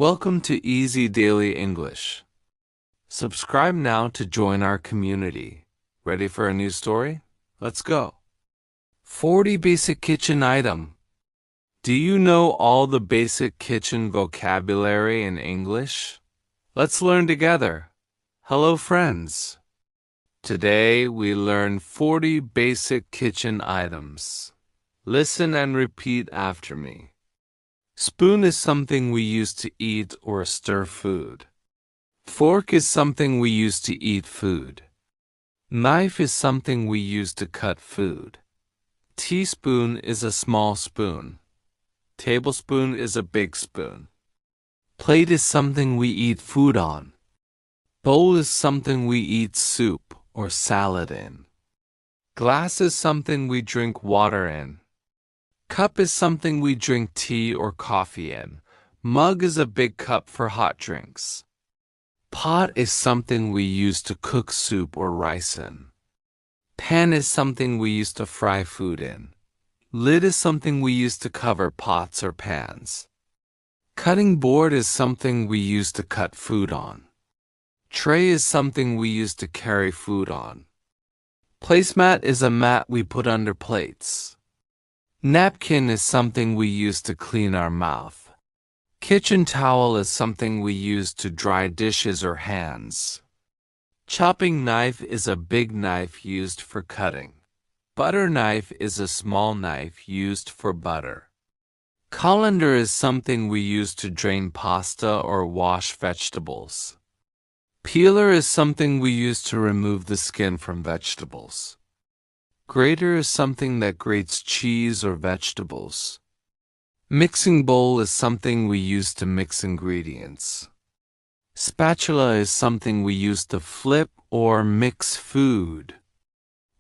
Welcome to Easy Daily English. Subscribe now to join our community. Ready for a new story? Let's go. 40 basic kitchen item. Do you know all the basic kitchen vocabulary in English? Let's learn together. Hello, friends. Today we learn 40 basic kitchen items. Listen and repeat after me. Spoon is something we use to eat or stir food. Fork is something we use to eat food. Knife is something we use to cut food. Teaspoon is a small spoon. Tablespoon is a big spoon. Plate is something we eat food on. Bowl is something we eat soup or salad in. Glass is something we drink water in. Cup is something we drink tea or coffee in. Mug is a big cup for hot drinks. Pot is something we use to cook soup or rice in. Pan is something we use to fry food in. Lid is something we use to cover pots or pans. Cutting board is something we use to cut food on. Tray is something we use to carry food on. Placemat is a mat we put under plates. Napkin is something we use to clean our mouth. Kitchen towel is something we use to dry dishes or hands. Chopping knife is a big knife used for cutting. Butter knife is a small knife used for butter. Colander is something we use to drain pasta or wash vegetables. Peeler is something we use to remove the skin from vegetables. Grater is something that grates cheese or vegetables. Mixing bowl is something we use to mix ingredients. Spatula is something we use to flip or mix food.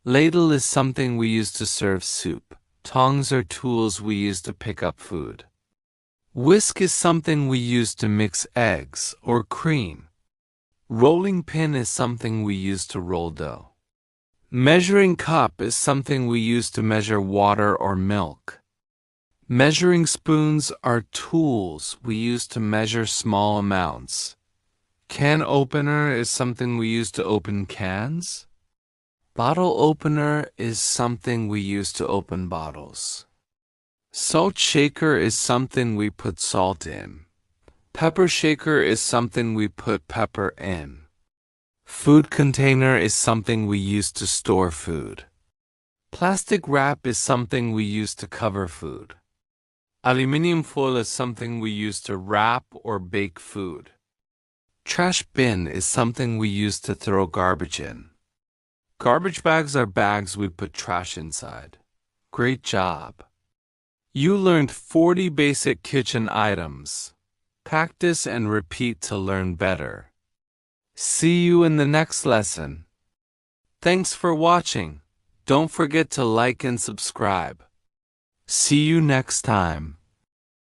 Ladle is something we use to serve soup. Tongs are tools we use to pick up food. Whisk is something we use to mix eggs or cream. Rolling pin is something we use to roll dough. Measuring cup is something we use to measure water or milk. Measuring spoons are tools we use to measure small amounts. Can opener is something we use to open cans. Bottle opener is something we use to open bottles. Salt shaker is something we put salt in. Pepper shaker is something we put pepper in. Food container is something we use to store food. Plastic wrap is something we use to cover food. Aluminium foil is something we use to wrap or bake food. Trash bin is something we use to throw garbage in. Garbage bags are bags we put trash inside. Great job! You learned 40 basic kitchen items. Practice and repeat to learn better. See you in the next lesson. Thanks for watching. Don't forget to like and subscribe. See you next time.